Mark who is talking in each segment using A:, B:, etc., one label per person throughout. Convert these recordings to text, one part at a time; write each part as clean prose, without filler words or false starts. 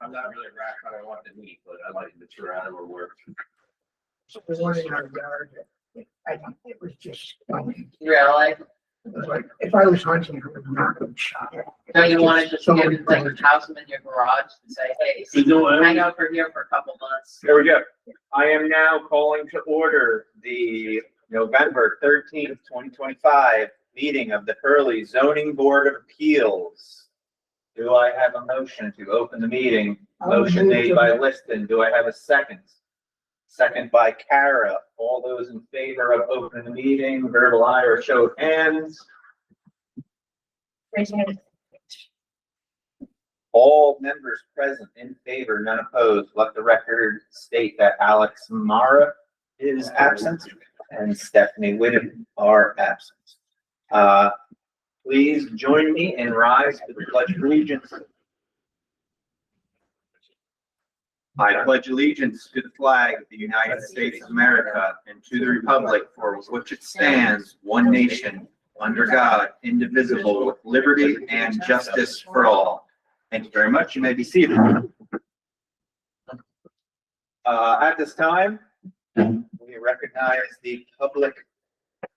A: I'm not really a restaurant, I want to eat, but I like the tour animal work.
B: So the one in our yard, it was just stunning.
C: Really?
B: It was like, if I was hunting, I would not have shot it.
C: So you want to just
B: So
C: give, like, house them in your garage and say, hey, hang out for here for a couple months?
D: There we go. I am now calling to order the November 13th, 2025 meeting of the Hurley Zoning Board of Appeals. Do I have a motion to open the meeting? Motion made by Liston. Do I have a second? Second by Kara. All those in favor of opening the meeting, verbal aye or show of hands.
E: Raise your hand.
D: All members present in favor, none opposed. Let the record state that Alex Mara is absent and Stephanie Whittem are absent. Please join me and rise to the Pledge of Allegiance. I pledge allegiance to the flag of the United States of America and to the republic for which it stands, one nation, under God, indivisible, with liberty and justice for all. Thank you very much. You may be seated. At this time, we recognize the public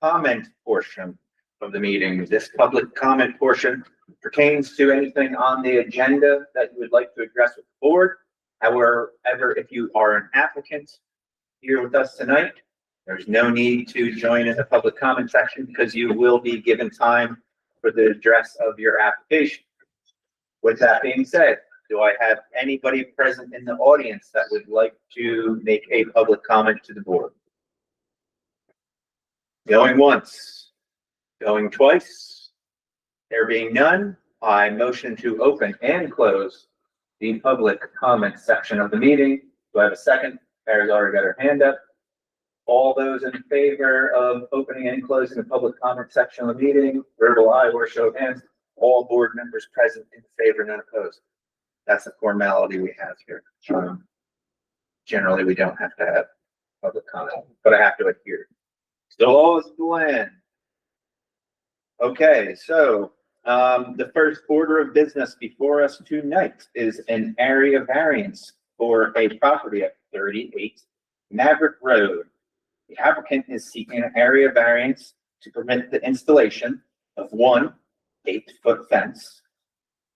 D: comment portion of the meeting. This public comment portion pertains to anything on the agenda that you would like to address with the board. However, if you are an applicant here with us tonight, there's no need to join in the public comment section because you will be given time for the address of your application. With that being said, do I have anybody present in the audience that would like to make a public comment to the board? Going once, going twice. There being none, I motion to open and close the public comment section of the meeting. Do I have a second? Kara's already got her hand up. All those in favor of opening and closing the public comment section of the meeting, verbal aye or show of hands. All board members present in favor, none opposed. That's the formality we have here. Generally, we don't have to have public comment, but I have to adhere. The law is the land. Okay, so the first order of business before us tonight is an area variance for a property at 38 Maverick Road. The applicant is seeking an area variance to permit the installation of 1 8-foot fence.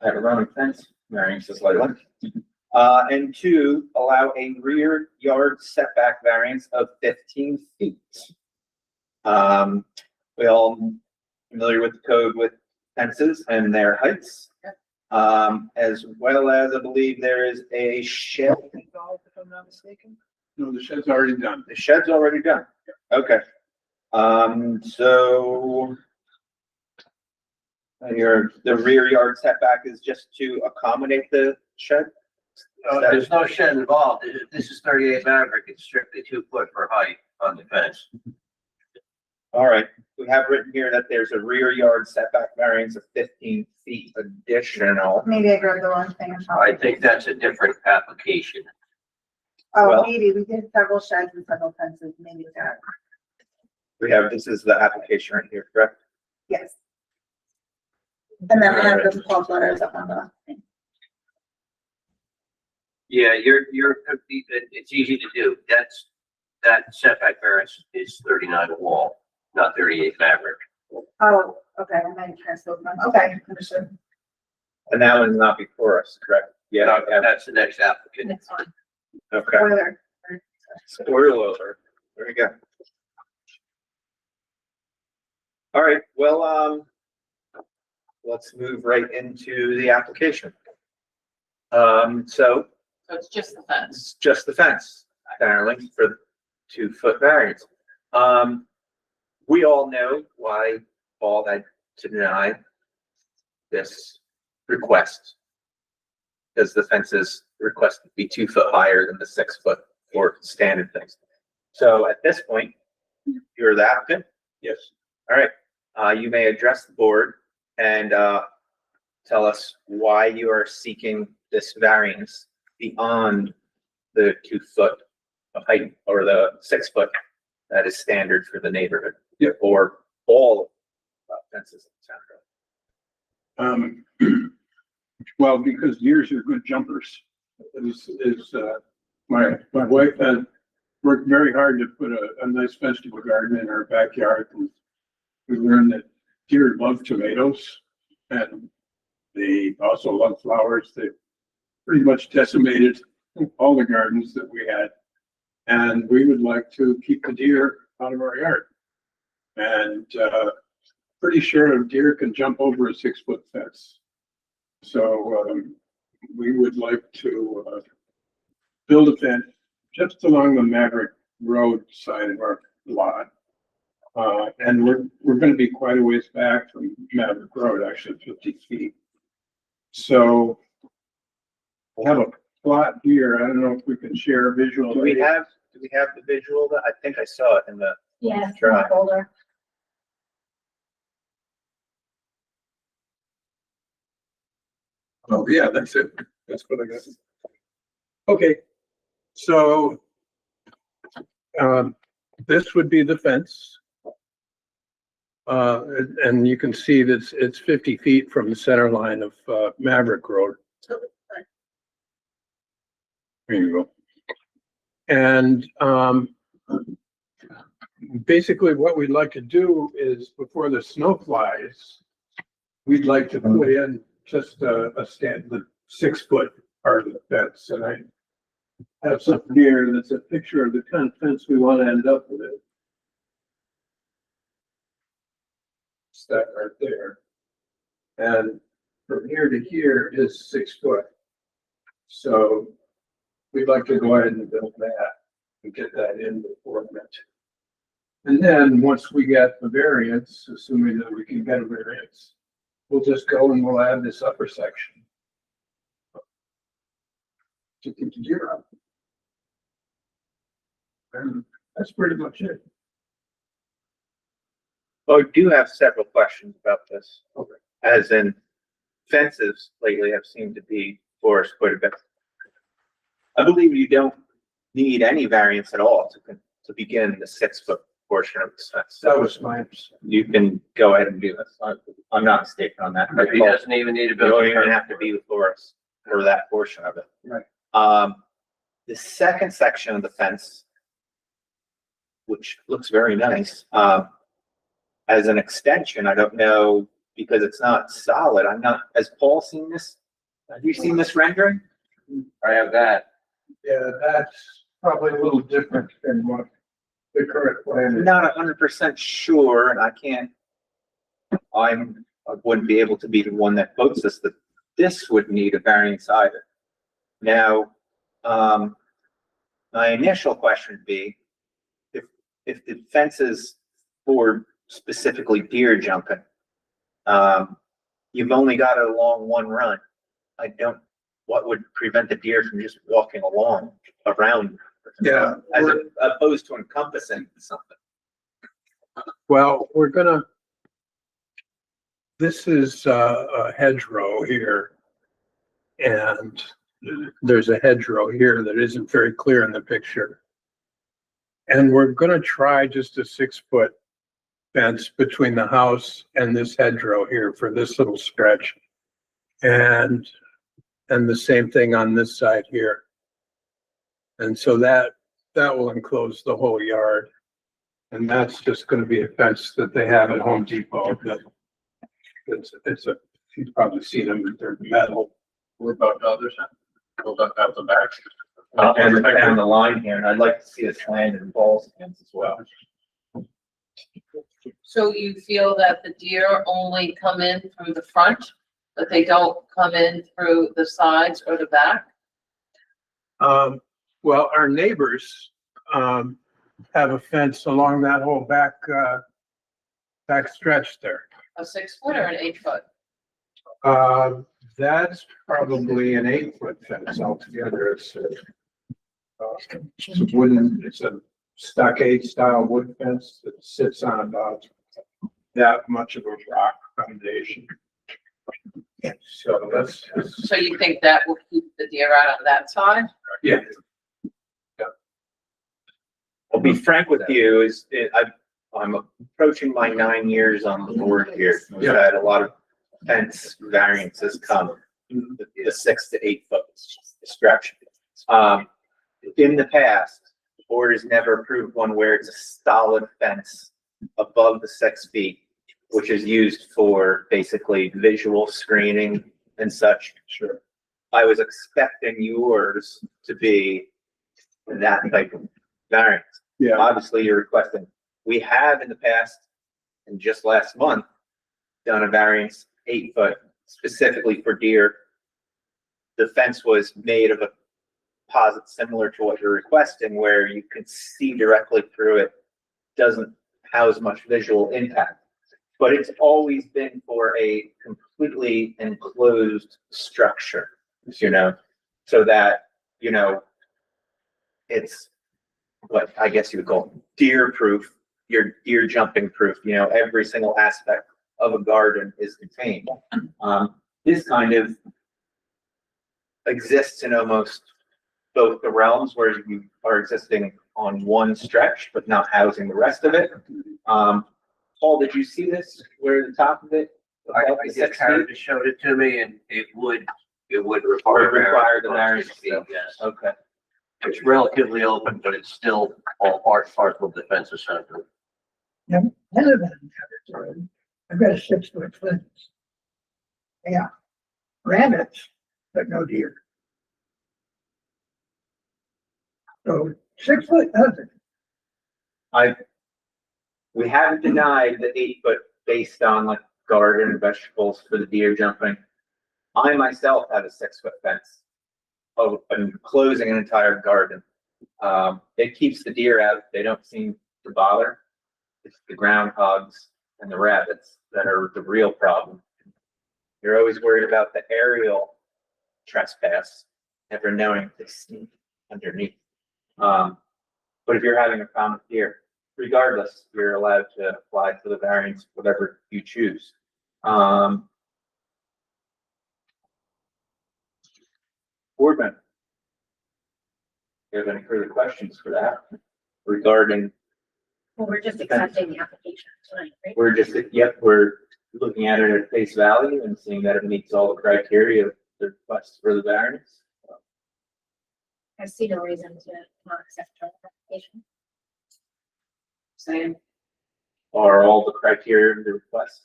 D: I have a running fence, variance is like one. And 2, allow a rear yard setback variance of 15 feet. We all familiar with the code with fences and their heights. As well as I believe there is a shed involved, if I'm not mistaken.
A: No, the shed's already done.
D: The shed's already done. Okay. So the rear yard setback is just to accommodate the shed?
A: There's no shed involved. This is 38 Maverick. It's strictly 2 foot for height on the fence.
D: All right. We have written here that there's a rear yard setback variance of 15 feet additional.
E: Maybe I grabbed the wrong thing.
A: I think that's a different application.
E: Oh,
D: well-
E: maybe we did several sheds and several fences, maybe that,
D: This is the application right here, correct?
E: yes. And then I have the 12 letters up on the thing.
A: Yeah, it's easy to do. That setback variance is 39 wall, not 38 Maverick.
E: Oh, okay, and then transfer them, okay, understood.
D: And that one's not before us, correct? Yeah,
A: That's the next applicant.
E: Next one.
D: okay.
E: Spoiler.
D: Spoiler alert. There you go. All right, well, let's move right into the application. So
C: So it's just the fence.
D: it's just the fence, apparently, for the 2-foot variance. We all know why Paul had to deny this request. Because the fence is requested to be 2 foot higher than the 6 foot for standard things. So at this point, you're the applicant? Yes. All right, you may address the board and tell us why you are seeking this variance beyond the 2 foot of height or the 6 foot that is standard for the neighborhood. Or all fences in town.
F: Well, because deers are good jumpers. my wife has worked very hard to put a nice vegetable garden in our backyard. And we learned that deer love tomatoes and they also love flowers. They pretty much decimated all the gardens that we had. And we would like to keep the deer out of our yard. And, pretty sure a deer can jump over a 6-foot fence. So, we would like to, build a fence just along the Maverick Road side of our lot. And we're gonna be quite a ways back from Maverick Road, actually 50 feet. So I have a plot here. I don't know if we can share a visual.
D: Do we have the visual? I think I saw it in the,
E: Yeah.
D: Sure.
E: Folder.
F: Oh, yeah, that's it. That's what I got. Okay, so this would be the fence. And you can see that it's 50 feet from the center line of Maverick Road. There you go. And basically what we'd like to do is before the snow flies, we'd like to put in just the 6-foot part of the fence. And I have something here that's a picture of the kind of fence we want to end up with. It's that right there. And from here to here is 6 foot. So we'd like to go ahead and build that and get that in before that. And then once we get the variance, assuming that we can get a variance, we'll just go and we'll add this upper section to keep the deer up. And that's pretty much it.
D: well, I do have several questions about this. As in fences lately have seemed to be forced quite a bit. I believe you don't need any variance at all to begin the 6-foot portion of the fence.
F: That was my understanding.
D: You can go ahead and do this. I'm not mistaken on that.
A: He doesn't even need a
D: You don't
A: building
D: even
A: permit.
D: have to be before us for that portion of it.
F: Right.
D: The second section of the fence, which looks very nice, as an extension, I don't know, because it's not solid. Has Paul seen this? Have you seen this rendering?
A: I have that.
F: Yeah, that's probably a little different than what the current plan
D: I'm
F: is.
D: not 100% sure, and I wouldn't be able to be the one that votes this, that this would need a variance either. Now, my initial question would be, if the fence is for specifically deer jumping, you've only got it along one run. What would prevent the deer from just walking along around?
F: Yeah.
D: As opposed to encompassing something.
F: Well, this is a hedgerow here. And there's a hedgerow here that isn't very clear in the picture. And we're gonna try just a 6-foot fence between the house and this hedgerow here for this little stretch. And the same thing on this side here. And so that will enclose the whole yard. And that's just gonna be a fence that they have at Home Depot. You've probably seen them, they're metal.
G: What about the others? What about the back?
D: And down the line here, and I'd like to see us land in Paul's fence as well.
C: So you feel that the deer only come in through the front, that they don't come in through the sides or the back?
F: Well, our neighbors, have a fence along that whole back stretch there.
C: A 6-foot or an 8-foot?
F: That's probably an 8-foot fence altogether. It's a stockade style wood fence that sits on about that much of a rock foundation. So
C: So you think that will keep the deer out on that side?
F: yeah.
D: I'll be frank with you, I'm approaching my 9 years on the board here. We've had a lot of fence variances come. The 6 to 8 foot stretch. In the past, the board has never approved one where it's a solid fence above the 6 feet, which is used for basically visual screening and such.
F: Sure.
D: I was expecting yours to be that type of variance.
F: Yeah,
D: Obviously, you're requesting, we have in the past, and just last month, done a variance 8 foot specifically for deer. The fence was made of a composite similar to what you're requesting, where you can see directly through it, doesn't house much visual impact. But it's always been for a completely enclosed structure, so that, it's what I guess you would call deer proof, your deer jumping proof, every single aspect of a garden is contained. This kind of exists in almost both the realms where you are existing on one stretch, but not housing the rest of it. Paul, did you see this, where the top of it?
A: I
D: above the
A: just
D: 6
A: Karen
D: feet?
A: just showed it to me and it would
D: Would
A: require.
D: require the variance,
A: Yes.
D: Okay,
A: It's relatively open, but it's still all parcel of the fence center.
B: I live in a neighborhood. I've got a 6-foot fence. Yeah, rabbits, but no deer. So 6 foot doesn't.
D: we haven't denied the 8 foot based on like garden and vegetables for the deer jumping. I myself have a 6 foot fence of enclosing an entire garden. It keeps the deer out. They don't seem to bother. It's the groundhogs and the rabbits that are the real problem. You're always worried about the aerial trespass, never knowing they sneak underneath. But if you're having a problem with deer, regardless, you're allowed to apply for the variance, whatever you choose. Boardman. Do you have any further questions for that regarding,
E: Well, we're just accepting the application tonight, right?
D: we're looking at it at face value and seeing that it meets all the criteria of the request for the variance.
E: I see no reason to not accept our application.
C: Same.
D: Are all the criteria of the request,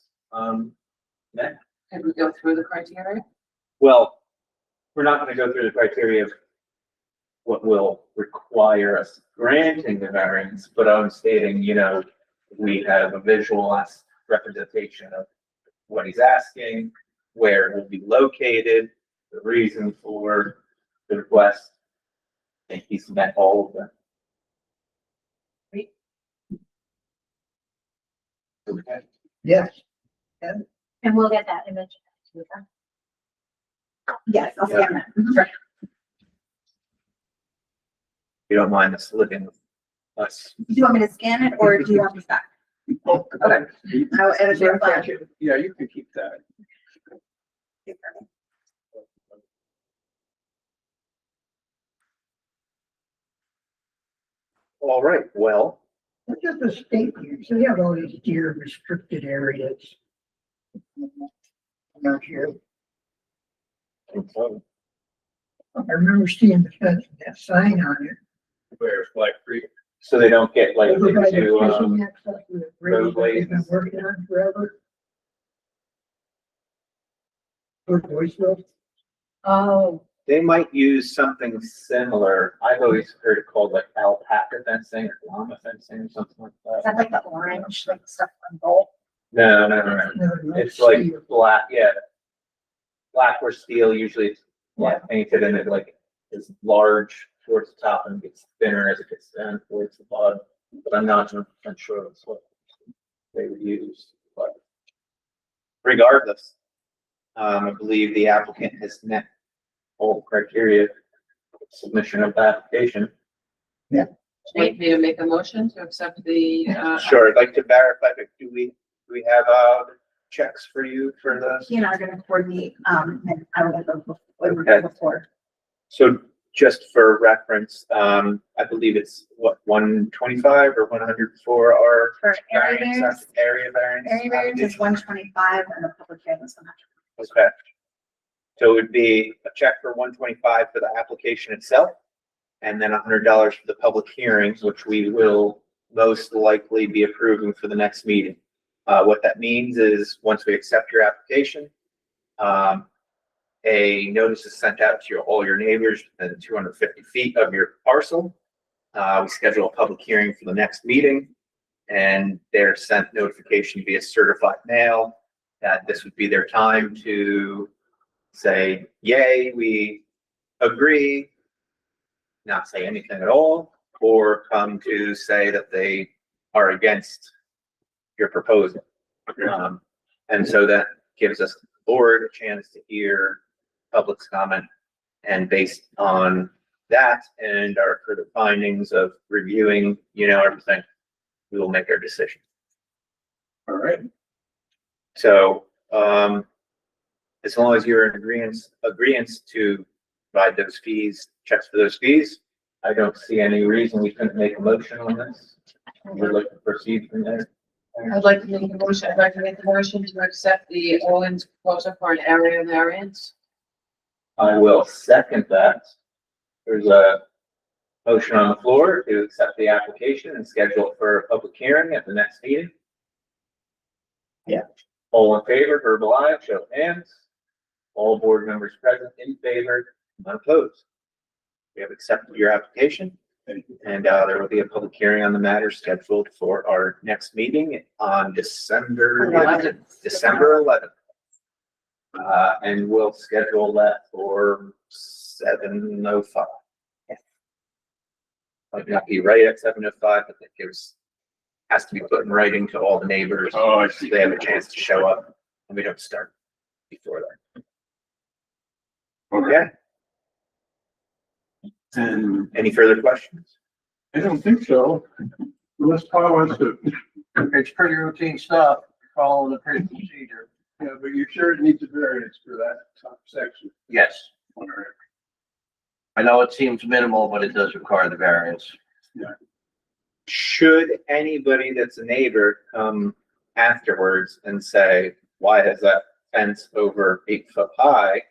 D: met?
C: Can we go through the criteria?
D: Well, we're not gonna go through the criteria of what will require us granting the variance, but I'm stating, we have a visual representation of what he's asking, where it will be located, the reason for the request. I think he's met all of them. Okay.
B: Yes,
E: And we'll get that image. Yes, I'll scan that. Sure.
D: You don't mind us living with us?
E: Do you want me to scan it or do you want me back? Okay. I'll edit your file.
F: yeah, you can keep that.
D: All right, well,
B: it's just a state here, so you have all these deer restricted areas. Not here. I remember seeing the fence, with that sign on it.
F: Where's Black Creek?
D: so they don't get like
B: Over by the
D: into,
B: fishing access to the bridge that they've been working on forever. Toward Boyceville.
C: Oh,
D: they might use something similar. I've always heard it called like alpaca fencing or llama fencing or something like
E: Is
D: that.
E: that like the orange, like stuff on both?
D: No.
B: No,
D: It's like
B: steel.
D: black, yeah. Black or steel, usually it's black painted and it like is large towards the top and gets thinner as it gets down towards the bottom. But I'm not 100% sure that's what they would use, but regardless, I believe the applicant has met all the criteria for submission of the application.
C: need me to make a motion to accept the,
D: Sure, I'd like to verify, but do we have, checks for you for the?
E: He and I are gonna coordinate, and I will go
D: Okay.
E: before.
D: So just for reference, I believe it's what, 125 or 100 for our
E: For area
D: variance,
E: variance,
D: area variance?
E: area variance is 125 and the public hearing is 100.
D: Okay. So it would be a check for 125 for the application itself, and then $100 for the public hearings, which we will most likely be approving for the next meeting. What that means is, once we accept your application, a notice is sent out to all your neighbors within 250 feet of your parcel. We schedule a public hearing for the next meeting, and they're sent notification via certified mail that this would be their time to say, yay, we agree, not say anything at all, or come to say that they are against your proposal. And so that gives us the board a chance to hear public's comment, and based on that and our further findings of reviewing, everything, we will make our decision.
F: All right.
D: So, as long as you're in agreement to provide those fees, checks for those fees, I don't see any reason we couldn't make a motion on this. We'd like to proceed from there.
C: I'd like to make a motion, I'd like to make a motion to accept the Owens proposal for an area variance.
D: I will second that. There's a motion on the floor to accept the application and schedule it for a public hearing at the next meeting.
B: Yeah.
D: All in favor, verbal aye, show of hands. All board members present in favor, none opposed. We have accepted your application, and there will be a public hearing on the matter scheduled for our next meeting on December 11th. And we'll schedule that for 7:05. Might not be right at 7:05, but that has to be put in writing to all the neighbors.
F: Oh, I
D: So
F: see.
D: they have a chance to show up, and we don't start before that. Okay,
F: And
D: any further questions?
F: I don't think so. Unless Paul wants to,
A: It's pretty routine stuff, following the procedure.
F: yeah, but you sure it needs a variance for that top section.
A: Yes,
F: All right.
A: I know it seems minimal, but it does require the variance.
D: Should anybody that's a neighbor come afterwards and say, why is that fence over 8 foot high?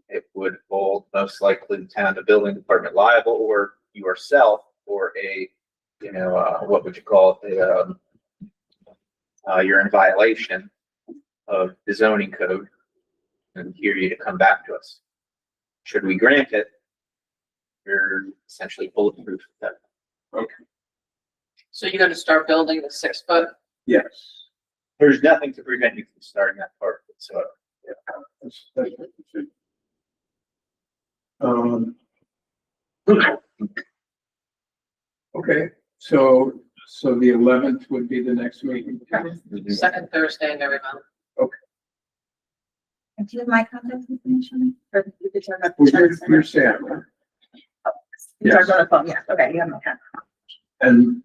D: It would hold most likely the town, the building department liable, or yourself, or what would you call it? You're in violation of the zoning code, and hear you to come back to us. Should we grant it, you're essentially bulletproof.
C: So you're gonna start building the 6 foot?
F: Yes.
D: There's nothing to prevent you from starting that part, so.
F: That's what you think. Okay, so the 11th would be the next meeting.
C: Second Thursday in every month.
E: And do you have my contact information? Or you could talk about
F: Well,
E: the
F: you're Sam, right?
E: You talked on the phone, yes, okay, you have my contact.
F: And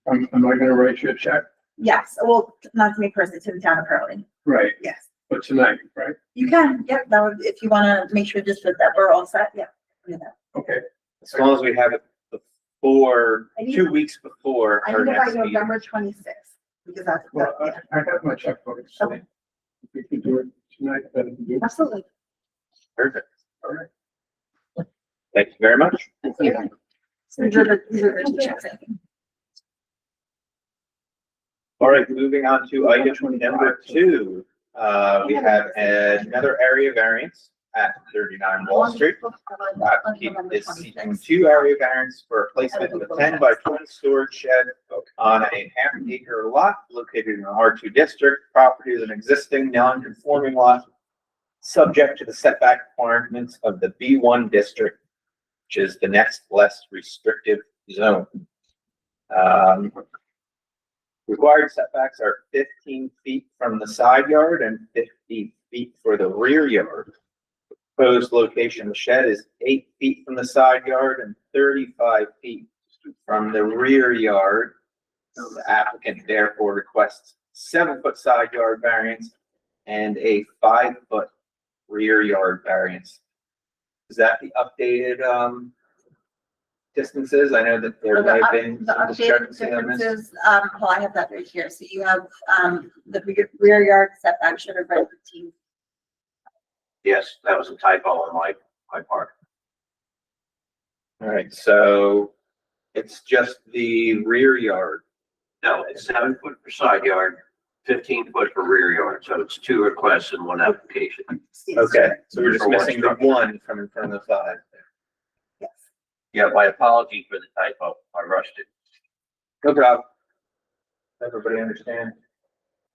F: am I gonna write you a check?
E: Yes, well, not to me personally, to the town of Pearlie,
F: Right,
E: yes.
F: but tonight, right?
E: You can, yeah, that would, if you wanna make sure just that we're all set, yeah. do that.
F: Okay,
D: As long as we have it before,
E: I need
D: 2
E: to-
D: weeks before
E: I
D: our
E: need it by
D: next meeting.
E: November 26th, because that's,
F: well,
E: yeah,
F: I have my checkbook, so
E: Okay.
F: if we can do it tonight, that'd be good.
E: absolutely.
D: Perfect.
F: All right.
D: Thank you very much.
E: So these are the two checks, I think.
D: All right, moving on to item number 2. We have another area variance at 39 Wall Street. Applicant is seeking 2 area variance for a placement of a 10 by 20 storage shed on a half-acre lot located in the R2 district. Property is an existing non-conforming lot, subject to the setback requirements of the B1 district, which is the next less restrictive zone. Required setbacks are 15 feet from the side yard and 50 feet for the rear yard. Proposed location of the shed is 8 feet from the side yard and 35 feet from the rear yard. The applicant therefore requests 7-foot side yard variance and a 5-foot rear yard variance. Is that the updated distances? I know that there may have been
E: The
D: some
E: updated
D: discrepancy on this.
E: differences, well, I have that right here, so you have, the rear yard setback should have been 15.
A: Yes, that was a typo on my part.
D: All right, so it's just the rear yard.
A: No, it's 7 foot for side yard, 15 foot for rear yard, so it's 2 requests in 1 application.
D: Okay, so we're just
A: For one
D: missing the
A: structure.
D: 1 from in front of the 5.
E: Yes.
A: Yeah, my apology for the typo, I rushed it.
D: No problem. Everybody understand?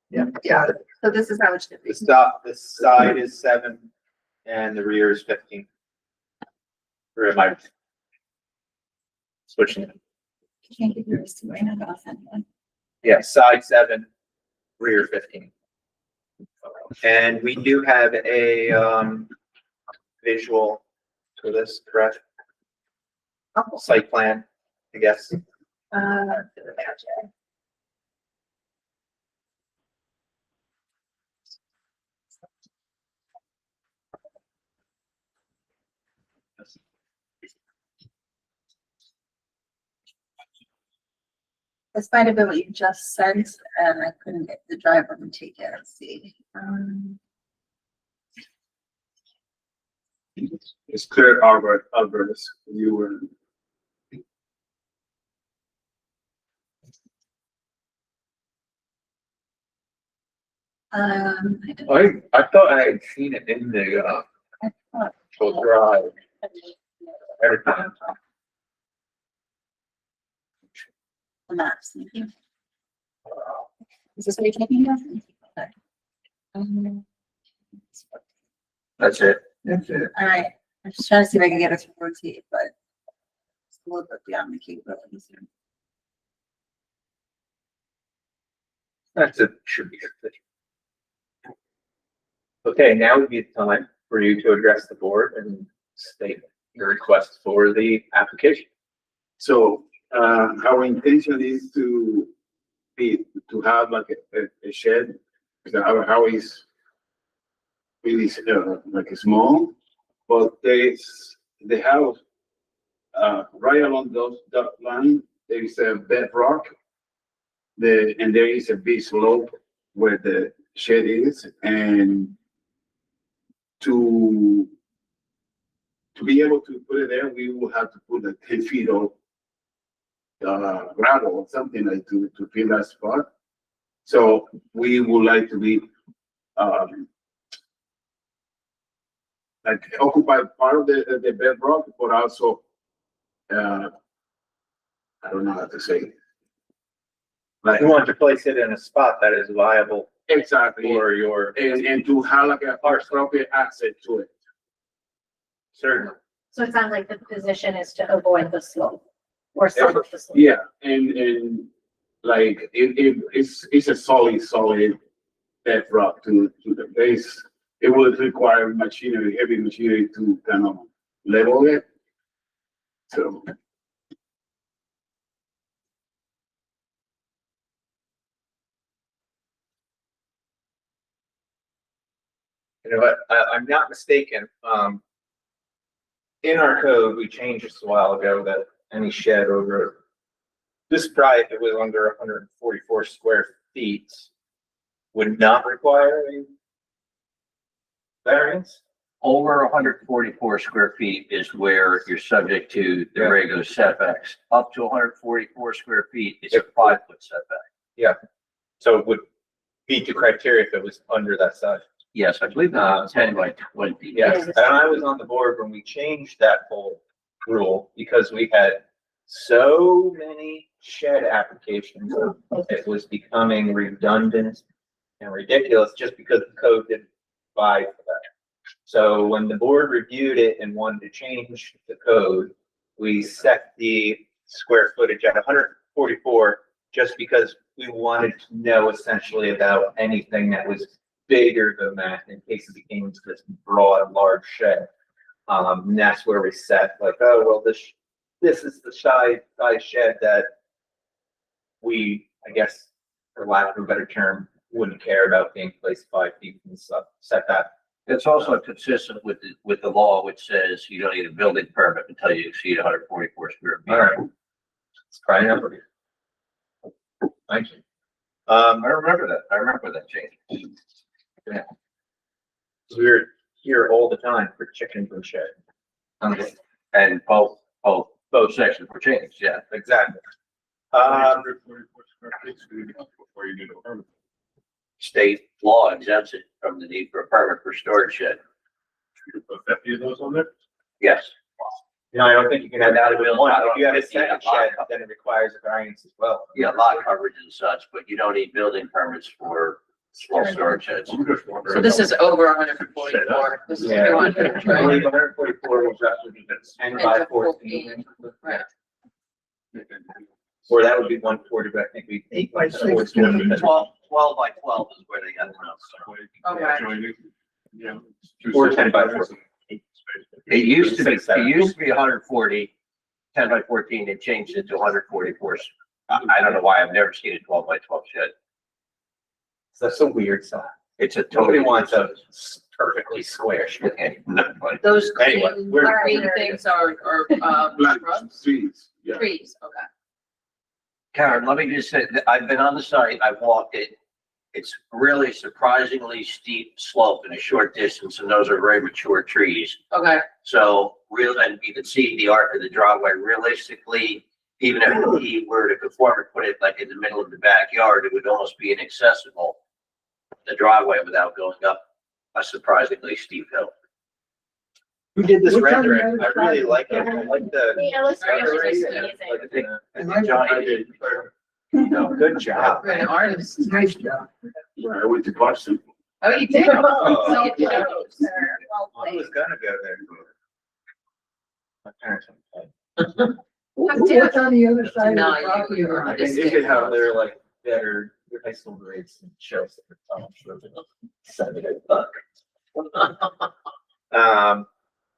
B: Yeah, yeah,
E: So this is how it should be.
D: The side is 7 and the rear is 15. Or am I switching it?
E: Can't give yours to Raina, but I'll send one.
D: Yeah, side 7, rear 15. And we do have a, visual for this, correct? Site plan, I guess.
E: This might have been what you just sent, and I couldn't get the driver to take it. Let's see.
F: It's clear, Albert, you were.
D: I thought I had seen it in the,
E: I thought-
D: full drive. Everything.
E: The maps. Thank you. Is this what you're taking? Okay.
A: That's it.
B: that's it.
E: All right, I'm just trying to see if I can get it to rotate, but it's a little bit beyond the capabilities here.
D: That's it, should be good. Okay, now would be the time for you to address the board and state your request for the application.
F: So, our intention is to have like a shed, because our house is really, like small, but there's the house, right along that line, there is a bedrock. And there is a big slope where the shed is, and to be able to put it there, we will have to put like 10 feet of gravel or something like to fill that spot. So we would like to be like occupy part of the bedrock, but also I don't know how to say it. Like,
D: You want to place it in a spot that is viable
F: exactly,
D: for your,
F: and to have like a appropriate access to it.
D: certainly.
H: So it sounds like the position is to avoid the slope or some of the slope.
F: Yeah, and like it's a solid bedrock to the base. It will require machinery, heavy machinery to kind of level it. So.
D: You know what, I'm not mistaken, in our code, we changed this a while ago that any shed over, this probably if it was under 144 square feet would not require a variance?
A: Over 144 square feet is where you're subject to the
D: Yeah.
A: regular setbacks. Up to 144 square feet, it's a 5-foot setback.
D: So it would meet the criteria if it was under that size.
A: Yes, I believe that's 10 by 20.
D: Yes, and I was on the board when we changed that whole rule because we had so many shed applications. It was becoming redundant and ridiculous just because the code didn't provide for that. So when the board reviewed it and wanted to change the code, we set the square footage at 144 just because we wanted to know essentially about anything that was bigger than that in case it became this broad, large shed. And that's where we set like, oh, well, this is the size shed that we, I guess, for lack of a better term, wouldn't care about being placed 5 feet from the setback.
A: It's also consistent with the law, which says you don't need a building permit until you exceed 144 square feet.
D: All right. Let's try a number. Thank you.
A: I remember that. I remember that change.
D: So we're here all the time for chickens and shit.
A: And both sections were changed, yeah.
D: Exactly.
F: 144 square feet is good enough before you do the permit.
A: State law exempts it from the need for a permit for storage shed.
F: You put 50 of those on there?
A: Yes.
D: No, I don't think you can have that with one. If you have a
A: Yeah,
D: second shed, then it requires a variance as well.
A: Yeah, lot coverage and such, but you don't need building permits for small storage sheds.
F: I'm just wondering.
C: So this is over 144, this is
D: Yeah.
C: 200,
D: I
C: right?
D: believe 144 was roughly 10 by 14.
C: Right.
D: Or that would be 140, but I think we.
B: 8 by 16.
A: 12 by 12 is where they got the house.
C: Okay.
F: Yeah.
D: Or 10 by 14.
A: It used to be 140, 10 by 14, they changed it to 144. I don't know why, I've never seen a 12 by 12 shed.
D: That's a weird size.
A: It's a
D: Nobody
A: totally
D: wants a perfectly square shed.
A: Nobody.
C: Those
D: Anyway,
C: green,
D: we're-
C: green things are, shrubs,
F: Trees, yeah.
C: trees, okay.
A: Karen, let me just say, that I've been on the site, I've walked it. It's really surprisingly steep slope in a short distance, and those are very mature trees.
C: Okay,
A: So and you can see the arc of the driveway. Realistically, even if he were to conform and put it like in the middle of the backyard, it would almost be inaccessible, the driveway, without going up a surprisingly steep hill.
D: Who did this
B: What's on the
D: rendering? I
B: other
D: really
B: side?
D: like it. I like the.
H: The illustration is
D: Yeah,
H: amazing.
D: like the-
A: I think Johnny did.
D: No, good job.
C: you're an artist.
B: Nice job.
F: I went to Boston.
C: Oh, you did?
D: Oh.
C: So you did.
H: Sir, well
D: I was
H: played.
D: gonna go there. My parents don't play.
B: What's on the other side of
C: No,
B: the
C: you-
B: property
C: you're
B: line?
C: right.
D: And you could have their like better high school grades and shows.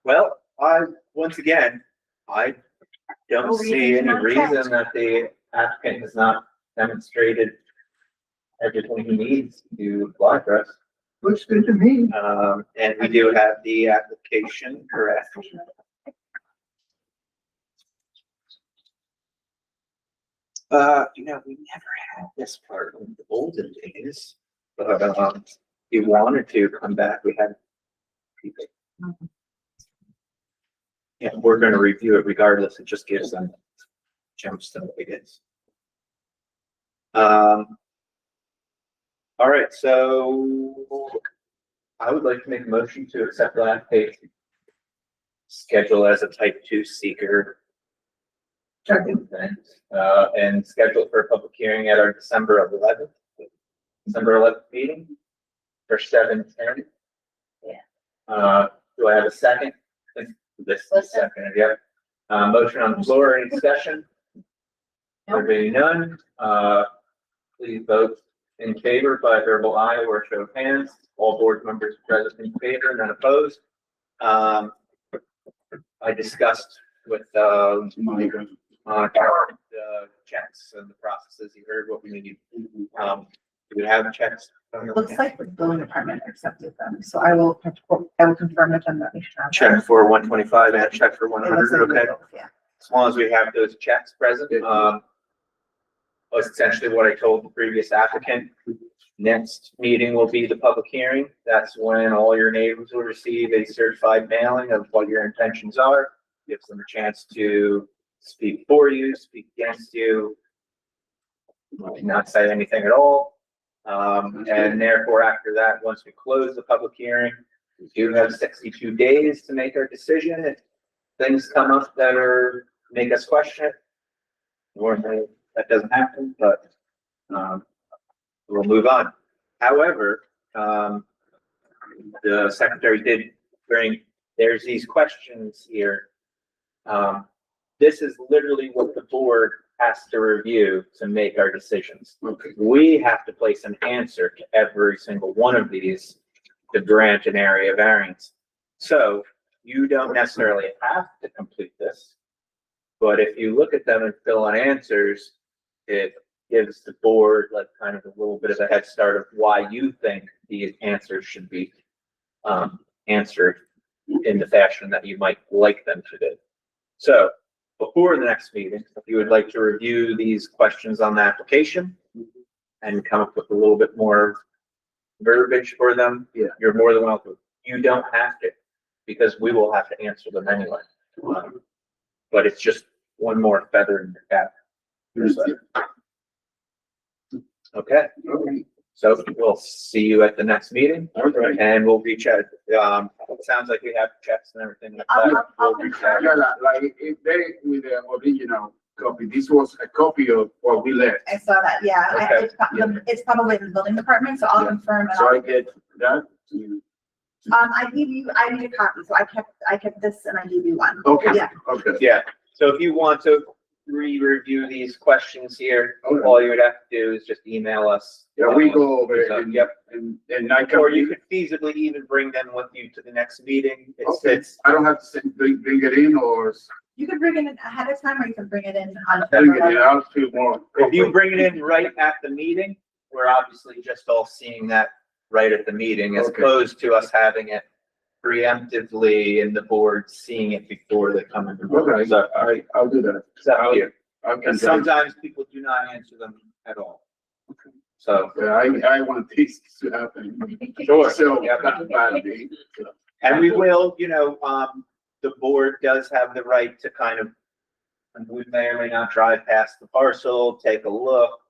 D: Well, once again, I don't
H: No
D: see
H: reason
D: any
H: not
D: reason that the applicant has not demonstrated everything he needs to apply for us.
B: Looks good to me.
D: And we do have the application, correct? We never had this part in the olden days, but, if you wanted to come back, we had people. Yeah, we're gonna review it regardless, it just gives them jumps to what it is. All right, so I would like to make a motion to accept the application. Schedule as a type 2 seeker.
B: Second.
D: And schedule for a public hearing at our December 11th meeting for 7:10.
H: Yeah.
D: Do I have a second? This is
H: Listen.
D: second, yeah. Motion on the floor, any discussion?
H: Nope.
D: There being none, please vote in favor by verbal aye or show of hands. All board members present in favor, none opposed. I discussed with, Monica, the checks and the processes. You heard what we need. Do we have checks?
E: Looks like the building department accepted them, so I will confirm with them that we should have. them.
D: Check for 125 and check for
E: It looks
D: 100,
E: like
D: okay?
E: both, yeah.
D: As long as we have those checks present, was essentially what I told the previous applicant. Next meeting will be the public hearing. That's when all your neighbors will receive a certified mailing of what your intentions are. Gives them a chance to speak for you, speak against you, not say anything at all. And therefore, after that, once we close the public hearing, we do have 62 days to make our decision. If things come up that make us question it, normally that doesn't happen, but we'll move on. However, the secretary did there's these questions here. This is literally what the board has to review to make our decisions. We have to place an answer to every single one of these to grant an area variance. So you don't necessarily have to complete this, but if you look at them and fill in answers, it gives the board like kind of a little bit of a head start of why you think these answers should be answered in the fashion that you might like them to do. So before the next meeting, if you would like to review these questions on the application and come up with a little bit more verbiage for them, you're more than welcome. You don't have to, because we will have to answer them anyway. But it's just one more feather in your cap. Okay,
G: Okay.
D: so we'll see you at the next meeting
G: Okay.
D: and we'll reach out. It sounds like we have checks and everything like that. We'll reach out.
G: Yeah, like, if they, with the original copy, this was a copy of what we left.
E: I saw that, yeah.
D: Okay.
E: It's probably in the building department, so I'll confirm. And
G: So I
E: I'll-
G: get that.
E: I need a copy, so I kept this and I gave you one.
G: Okay,
E: Yeah.
G: okay.
D: Yeah, so if you want to re-review these questions here,
G: Okay.
D: all you would have to do is just email us.
G: Yeah, we go over it
D: So,
G: and,
D: yep.
G: and I can.
D: Or you could feasibly even bring them with you to the next meeting.
G: Okay, I don't have to bring it in or
E: You can bring it in ahead of time or you can bring it in on.
G: bring it in, I'll feel more.
D: If you bring it in right at the meeting, we're obviously just all seeing that right at the meeting, as
G: Okay.
D: opposed to us having it preemptively and the board seeing it before they come in.
G: Okay,
D: So,
G: I'll do that.
D: it's up to you.
G: I can.
D: And sometimes people do not answer them at all. So,
G: I want this to happen.
D: Sure.
G: So,
D: Yeah.
G: not badly.
D: and we will, the board does have the right to kind of, and we may or may not drive past the parcel, take a look,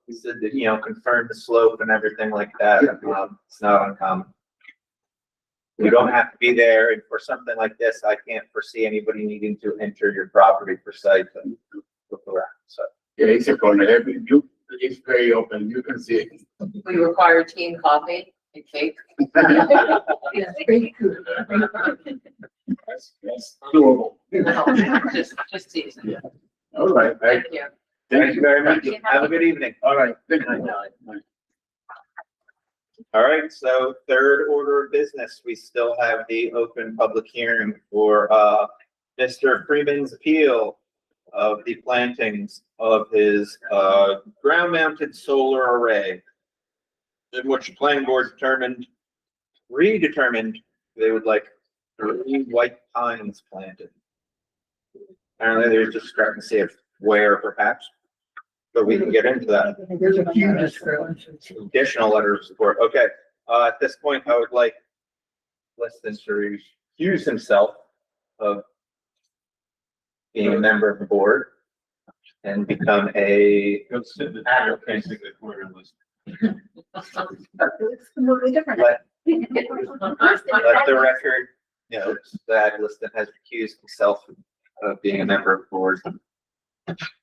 D: confirm the slope and everything like that.
G: Yeah.
D: It's not uncommon. You don't have to be there, and for something like this, I can't foresee anybody needing to enter your property for site and look around, so.
G: Yeah, it's a corner, it's very open, you can see it.
C: We require team coffee and cake.
B: Yeah, pretty good.
G: That's doable.
C: Just teasing.
G: All right,
C: Thank you.
D: Thank you very much.
C: Thank you.
D: Have a good evening.
G: All right, thank you.
D: All right, so third order of business, we still have the open public hearing for, Mr. Freeman's appeal of the plantings of his, ground mounted solar array, in which the planning board redetermined they would like 3 white pines planted. Apparently there's discrepancy of where perhaps, but we can get into that.
B: There's a few discrepancies.
D: Additional letters of support, okay. At this point, I would like Liston to recuse himself of being a member of the board and become a
E: It's completely different.
D: let the record note that Liston has recused himself of being a member of the board.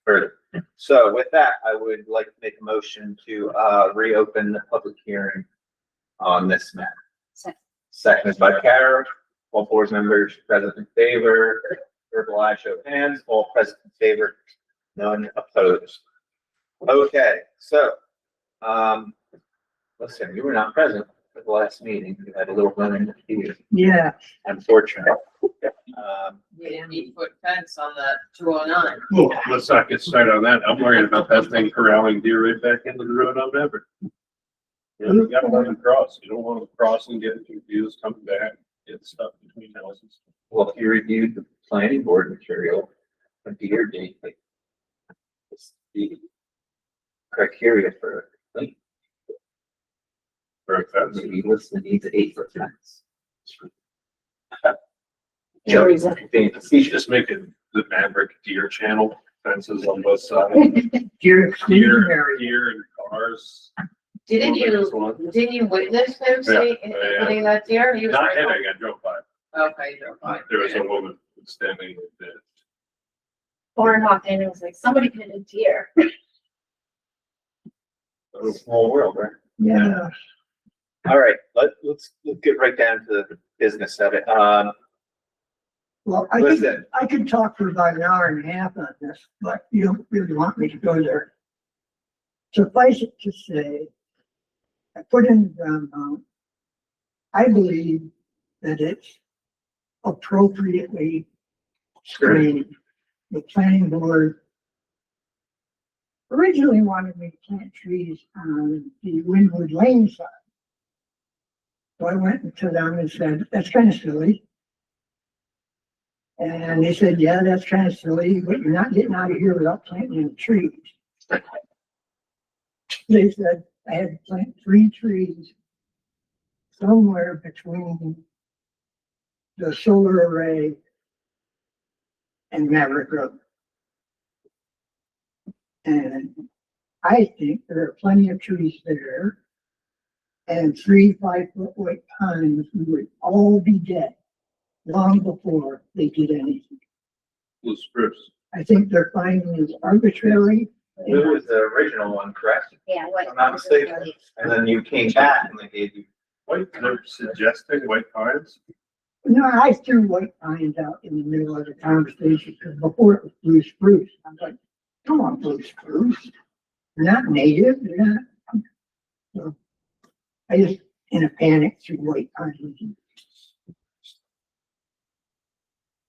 D: Further. So with that, I would like to make a motion to reopen the public hearing on this matter. Seconded by Kara, all board members present in favor, verbal eye show of hands, all present in favor, none opposed. Okay, so, listen, you were not present for the last meeting, you had a little run in,
B: Yeah,
D: unfortunate.
C: You didn't 8-foot fence on that 209.
F: Well, let's not get started on that. I'm worried about that thing corralling deer right back into the road on Everett. You gotta let them cross. You don't want them crossing, getting confused, coming back, getting stuck between houses.
D: Well, if you reviewed the planning board material, a deer gate, like, it's the criteria for, like,
F: For a fence.
D: maybe Liston needs an 8-foot fence.
C: Joey's
D: Being
F: You
D: facetious.
F: just make it the Maverick deer channel fences on both sides.
B: deer exclusion
F: Deer,
B: area.
F: deer and cars.
C: Didn't
F: This
C: you,
F: one.
C: didn't you witness him say,
F: Yeah.
C: hitting that deer? He was
F: Not
C: right
F: hitting, I drove by.
C: on- Okay, you're fine.
F: There was a woman standing with the
H: Lauren walked in and was like, somebody hit a deer.
D: It's a small world, right?
B: Yeah,
D: All right, let's get right down to the business of it.
B: well, I
D: Listen.
B: think I could talk for about an hour and a half on this, but you don't really want me to go there. Suffice it to say, I put in the ground mount. I believe that it's appropriately screened. The planning board originally wanted me to plant trees on the Windwood Lane side. So I went to them and said, that's kind of silly. And they said, yeah, that's kind of silly, but you're not getting out of here without planting any trees. They said I had to plant 3 trees somewhere between the solar array and Maverick Road. And I think there are plenty of trees there. And 3 5-foot white pines would all be dead long before they did anything.
F: Blue spruce.
B: I think their finding is arbitrary.
D: Blue was the original one, correct?
H: Yeah, what?
D: If I'm not mistaken. And then you came back and they gave you.
F: White, they're suggesting white pines?
B: No, I threw white pines out in the middle of the conversation because before it was blue spruce. I was like, come on, blue spruce. They're not native, they're not. So I just, in a panic, threw white pines. You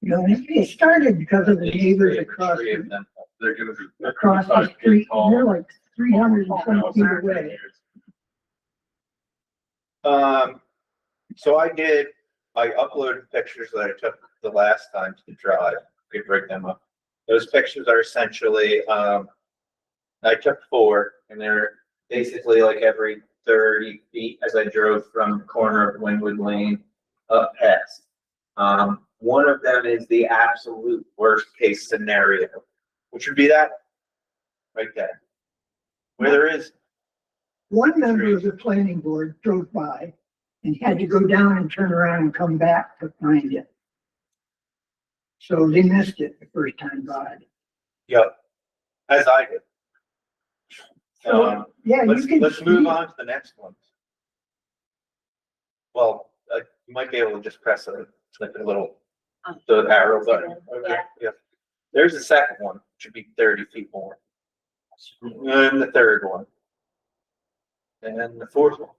B: know, and it started because of the neighbors across,
D: Three of them.
F: They're gonna be.
B: across the street. They're like 300 and some feet away.
D: So I uploaded pictures that I took the last time to the drive. We could bring them up. Those pictures are essentially, I took 4 and they're basically like every 30 feet as I drove from the corner of Wynwood Lane up past. One of them is the absolute worst case scenario, which would be that right there. Where there is,
B: One member of the planning board drove by and had to go down and turn around and come back to find it. So they missed it the first time by.
D: yep, as I did.
B: So, yeah, you can.
D: Let's move on to the next one. Well, you might be able to just press like a little, the arrow button. Okay, yeah. There's the second one, should be 30 feet more. And the third one. And then the fourth one.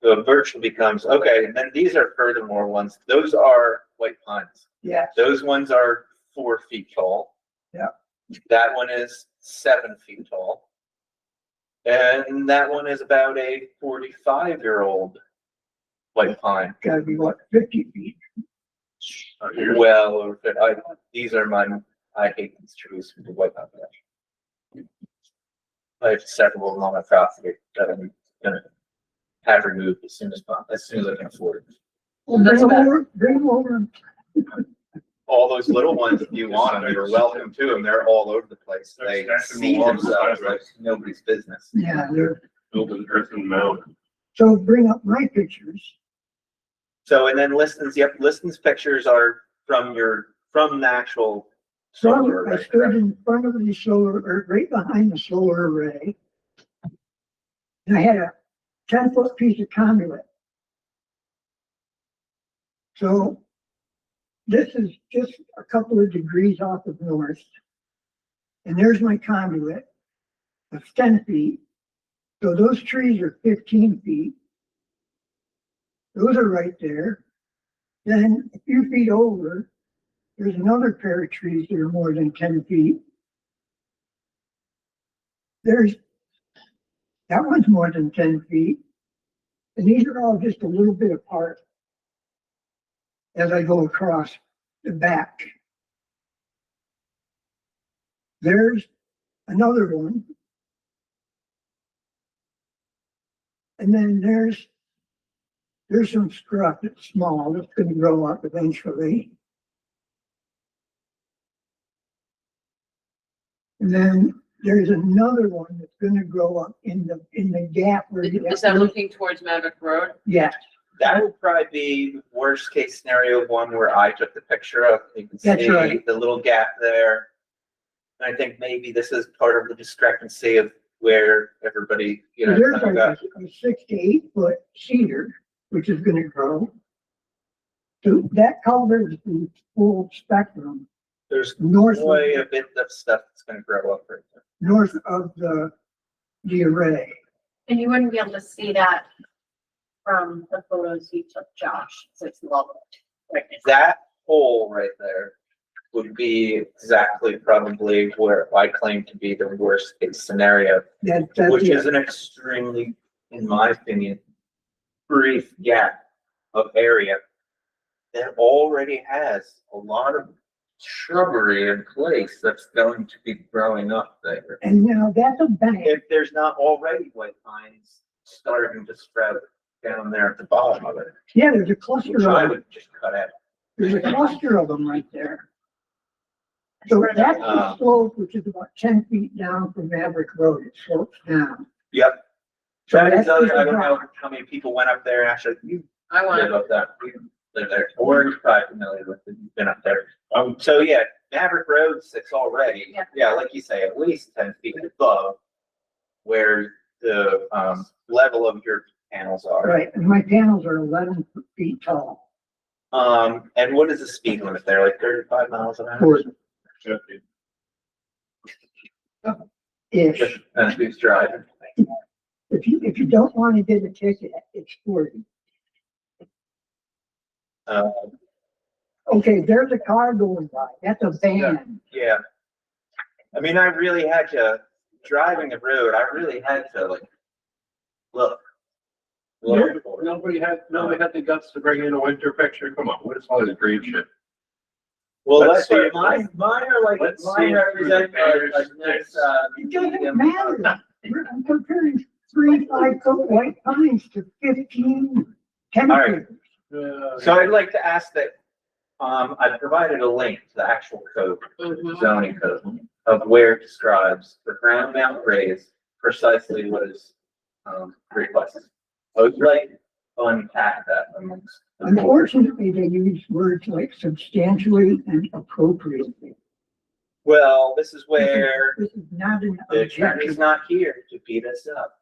D: So it virtually becomes, okay, and then these are furthermore ones. Those are white pines.
B: Yeah,
D: Those ones are 4 feet tall.
B: Yeah.
D: That one is 7 feet tall. And that one is about a 45-year-old white pine.
B: gotta be what, 50 feet?
D: Well, over these are mine. I hate these trees with the white pine. I have several of them on my property that I'm gonna have removed as soon as I can afford it.
B: Well,
C: That's
B: bring
C: about-
B: over, bring over.
D: All those little ones, if you want them, you're welcome to them. They're all over the place. They see themselves like nobody's business.
B: Yeah, they're,
F: Building earthen mound.
B: so bring up my pictures.
D: So, and then Liston's pictures are from the actual solar
B: I
D: array.
B: stood in front of the solar, or right behind the solar array. And I had a 10-foot piece of conduit. So this is just a couple of degrees off of north. And there's my conduit. It's 10 feet. So those trees are 15 feet. Those are right there. Then a few feet over, there's another pair of trees that are more than 10 feet. That one's more than 10 feet. And these are all just a little bit apart as I go across the back. There's another one. And then there's some scrub that's small, that's gonna grow up eventually. And then there's another one that's gonna grow up in the gap where.
C: Is that looking towards Maverick Road?
B: Yes,
D: That would probably be the worst case scenario one where I took the picture of. You can
B: That's
D: see
B: right.
D: the little gap there. And I think maybe this is part of the discrepancy of where everybody,
B: there's
D: kind of
B: like
D: got.
B: a 6 to 8 foot cedar, which is gonna grow. So that covers the full spectrum,
D: There's
B: north,
D: quite a bit of stuff that's gonna grow up right there.
B: north of the array.
H: And you wouldn't be able to see that from the photos you took, Josh, so it's leveled. Right.
D: That hole right there would be exactly probably where I claim to be the worst case scenario,
B: That's
D: which
B: it.
D: is an extremely, in my opinion, brief gap of area that already has a lot of shrubbery in place that's going to be growing up there.
B: And now that's a bank.
D: If there's not already white pines starting to sprout down there at the bottom of it.
B: Yeah, there's a cluster
D: Which I
B: of,
D: would just cut out.
B: there's a cluster of them right there. So that's the slope, which is about 10 feet down from Maverick Road. It slopes down.
D: Yep.
B: So
D: That is
B: that's
D: other,
B: just
D: I
B: a
D: don't know
B: drop.
D: how many people went up there, actually, you
C: I want
D: live up that, you live there, or you're probably familiar with it, you've been up there. So yeah, Maverick Road sits already, yeah, like you say, at least 10 feet above where the, level of your panels are.
B: Right, and my panels are 11 feet tall.
D: And what is the speed limit there, like 35 miles an hour?
B: Or ish.
D: Just, who's driving?
B: If you don't want to get a ticket, it's 40.
D: Um,
B: Okay, there's a car going by. That's a van.
D: yeah. I mean, I really had to, driving the road, I really had to like, look. Look for it.
F: Nobody had the guts to bring in a winter picture. Come on, what is all this green shit?
D: Well,
F: Let's
D: that's
F: see
D: what
F: if-
D: mine are like,
F: let's see
D: mine
F: if
D: represent
F: there's
D: a nice,
B: It doesn't
D: medium.
B: matter. I'm comparing 3 5-foot white pines to 15 10
D: All right.
B: feet.
D: So I'd like to ask that, I provided a link to the actual code,
C: Mhm.
D: zoning code, of where it describes the ground mount raise precisely what is, requested. I would like to unpack that amongst. the board.
B: Unfortunately, they use words like substantially and appropriately.
D: Well, this is where
B: This is not an
D: the attorney's
B: objective,
D: not here to beat us up.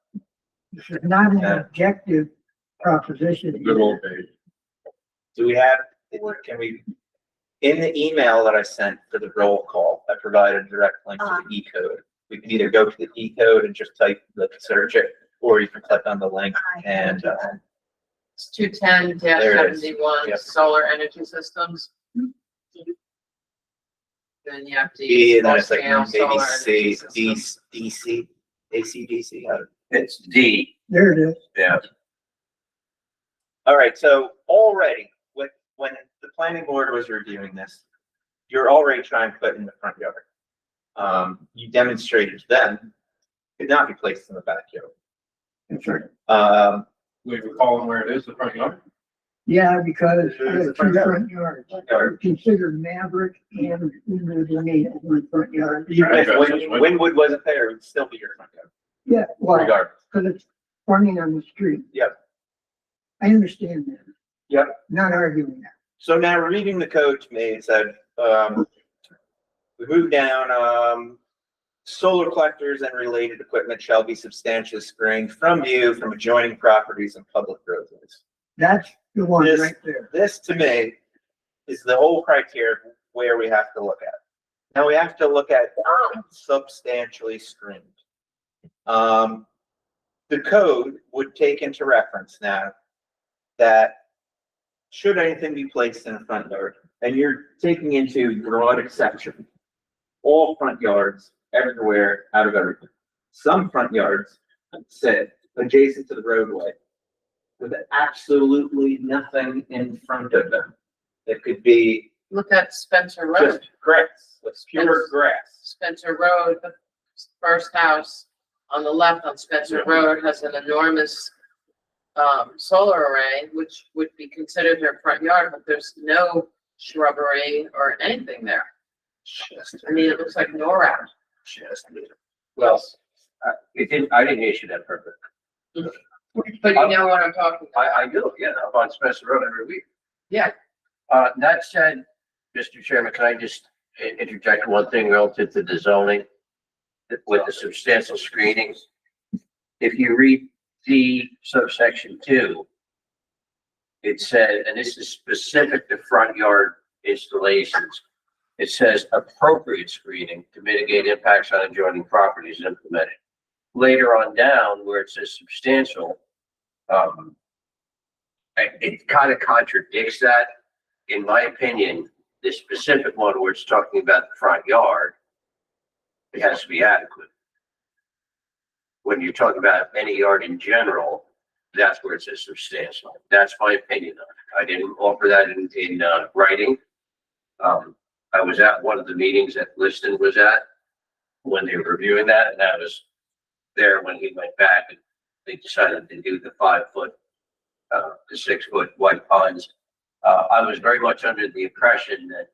B: this is not an
D: Yeah.
B: objective proposition.
F: Good old days.
D: Do we have, can we, in the email that I sent for the roll call, I provided a direct link to the E code. We can either go to the E code and just type the search it, or you can click on the link and,
C: It's 210
D: There it is.
C: 71
D: Yep.
C: solar energy systems. Then you have to
D: E,
C: use
D: and then
C: small
D: it's like
C: scale
D: maybe
C: solar
D: C,
C: energy
D: D,
C: systems.
D: DC, ACDC.
A: It's D,
B: There it is.
A: yeah.
D: All right, so already, when the planning board was reviewing this, you're already trying to put in the front yard. You demonstrated to them, could not be placed in the backyard.
B: That's right.
F: We were calling where it is, the front yard.
B: Yeah, because
D: It is the
B: two
D: front yard.
B: front yards.
D: Yard.
B: Consider Maverick and Winwood Lane as one front yard.
D: Even if
F: Okay, so it's
D: Winwood wasn't there, it would still be your front yard,
B: Yeah, well,
D: regardless.
B: because it's fronting on the street.
D: Yep.
B: I understand that.
D: Yep.
B: Not arguing that.
D: So now reading the code to me, it said, we moved down, solar collectors and related equipment shall be substantially screened from view from adjoining properties and public roadways.
B: That's the one
D: This-
B: right there.
D: This to me is the whole criteria of where we have to look at. Now we have to look at substantially screened. The code would take into reference now that should anything be placed in a front yard, and you're taking into broad exception, all front yards everywhere out of everything. Some front yards sit adjacent to the roadway with absolutely nothing in front of them. It could be
C: Look at Spencer Road.
D: just grass, it's pure grass.
C: Spencer Road, the first house on the left on Spencer Road has an enormous solar array, which would be considered their front yard, but there's no shrubbery or anything there. I mean, it looks like NORAD.
A: Well, I didn't issue that permit.
C: But you know what I'm talking about.
A: I do, yeah, I'm on Spencer Road every week.
C: Yeah.
A: That said, Mr. Chairman, can I just interject one thing relative to the zoning with the substantial screenings? If you read D subsection 2, it said, and this is specific to front yard installations, it says appropriate screening to mitigate impacts on adjoining properties implemented. Later on down, where it says substantial, it kind of contradicts that. In my opinion, the specific one where it's talking about the front yard, it has to be adequate. When you're talking about any yard in general, that's where it says substantial. That's my opinion on it. I didn't offer that in writing. I was at one of the meetings that Liston was at when they were reviewing that, and I was there when he went back and they decided to do the 5-foot the 6 foot white pines. I was very much under the impression that,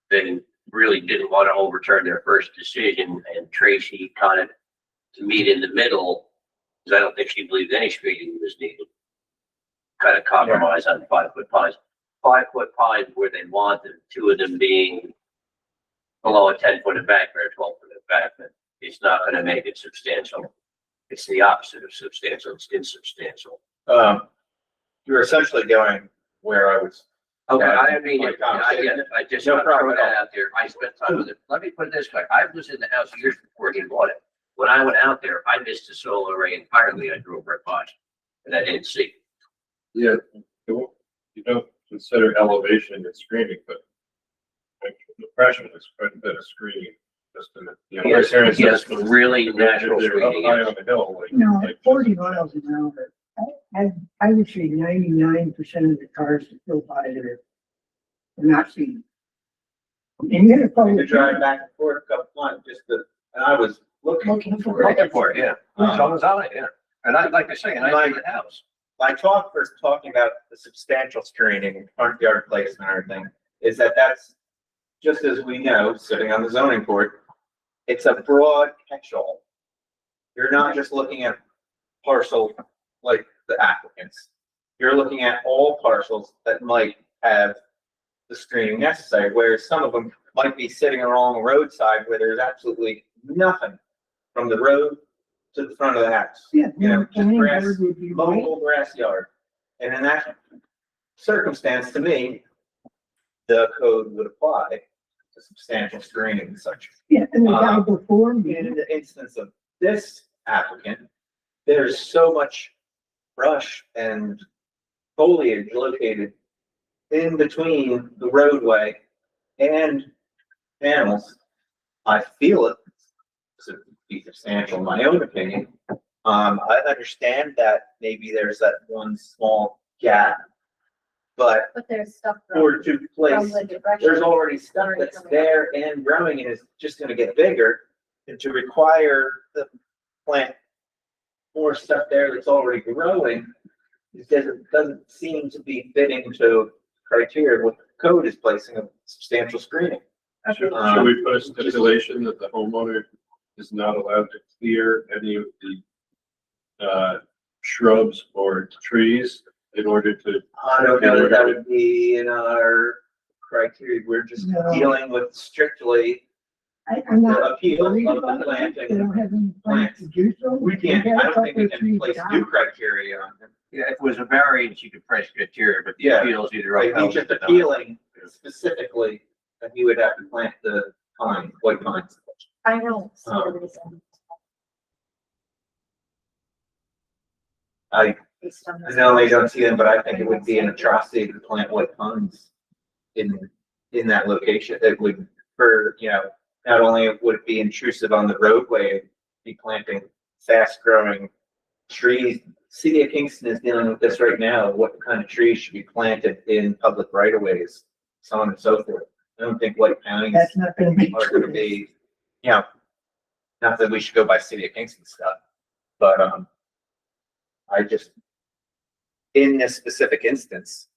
A: they really didn't want to overturn their first decision, and Tracy kind of to meet in the middle, because I don't think she believed any screening was needed. Kind of compromise on 5 foot pines. 5 foot pines where they want them, 2 of them being below a 10 foot embankment or 12 foot embankment. It's not going to make it substantial. It's the opposite of substantial. It's insubstantial.
D: You're essentially going where I was.
A: Okay, I mean,
D: Like,
A: I get it. I just
D: No
A: want to throw
D: problem.
A: that out there. I spent time with it. Let me put it this way. I was in the house years before he bought it. When I went out there, I missed the solar array entirely. I drove right by it, and I didn't see.
F: Yeah, you don't consider elevation and screening, but the pressure is quite a bit of screening. Just in the, you know,
A: Yes,
F: areas
A: yes,
F: that-
A: really natural
F: they're up
A: screening,
F: high
A: yes.
F: on the hill, like.
B: No,
F: like-
B: at 40 miles an hour, I would say 99% of the cars that go by there are not seen. And you're gonna
D: I
B: probably.
D: could drive back and forth a couple times and I was looking for it.
A: Looking for it, yeah. So was I, yeah. And I'd like to say, and I see the house.
D: My talk for talking about the substantial screening and front yard placement and everything is that that's, just as we know, sitting on the zoning board, it's a broad catch-all. You're not just looking at parcel like the applicants. You're looking at all parcels that might have the screening necessary, whereas some of them might be sitting along a roadside where there's absolutely nothing from the road to the front of the house.
B: Yeah.
D: You know, just
B: planning
D: grass,
B: board would be right.
D: mobile grass yard. And in that circumstance, to me, the code would apply to substantial screening and such.
B: Yeah, and the guy before
D: In
B: me,
D: the instance of this applicant, there's so much brush and foliage located in between the roadway and panels. I feel it to be substantial, in my own opinion. I understand that maybe there's that one small gap, but
H: But there's stuff
D: or to
H: from
D: place,
H: the depression.
D: there's already stuff that's there and growing and is just gonna get bigger. And to require the plant more stuff there that's already growing, it doesn't seem to be fitting to criteria what the code is placing of substantial screening.
F: Should we put a stipulation that the homeowner is not allowed to clear any of the shrubs or trees in order to?
D: I don't know that that would be in our criteria. We're just
B: No.
D: dealing with strictly
B: I'm not
D: the appeal
B: worried
D: of the
B: about it. They
D: planting.
B: don't have any plans to do so.
D: We can't,
B: They got
D: I
B: a
D: don't think we
B: couple of
D: can
B: trees
D: place
B: down.
D: new criteria on them.
A: Yeah, if it was a variance, you could press criteria, but the
D: Yeah.
A: appeals either
D: Right,
A: upheld
D: he's just
A: or denied.
D: appealing specifically that he would have to plant the pine, white pines.
H: I don't see the reason.
D: I
H: Based on this.
D: not only don't see them, but I think it would be an atrocity to plant white pines in that location. It would, not only would it be intrusive on the roadway, be planting fast growing trees. City of Kingston is dealing with this right now, what kind of trees should be planted in public right of ways, so on and so forth. I don't think white pines
B: That's not gonna be
D: are gonna
B: true.
D: be, not that we should go by City of Kingston stuff, but, I just, in this specific instance,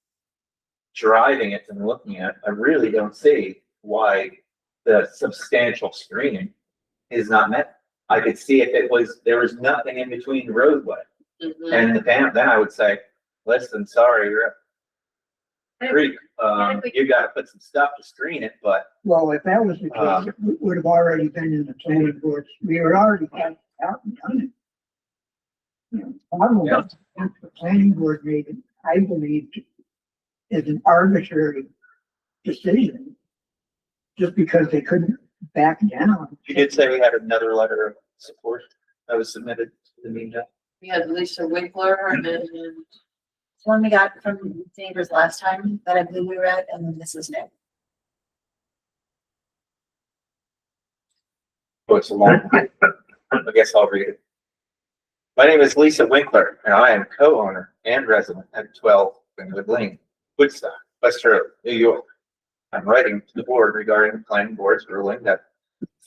D: driving it and looking at, I really don't see why the substantial screening is not met. I could see if there was nothing in between the roadway
C: Mhm.
D: and the dam, then I would say, listen, sorry, you're up creek, you gotta put some stuff to screen it, but
B: Well, if that was the case, it would have already been in the planning boards. We were already had out and done it. You know, I don't know, the planning board made it, I believe, is an arbitrary decision. Just because they couldn't back down.
D: you did say we had another letter of support that was submitted to the meeting.
C: We had Lisa Winkler and then
E: It's one we got from neighbors last time that I believe we read, and then this is new.
D: Oh, it's a long. I guess I'll read it. My name is Lisa Winkler, and I am co-owner and resident at 12 Greenwood Lane, Woodstock, West Shore, New York. I'm writing to the board regarding the planning board's ruling that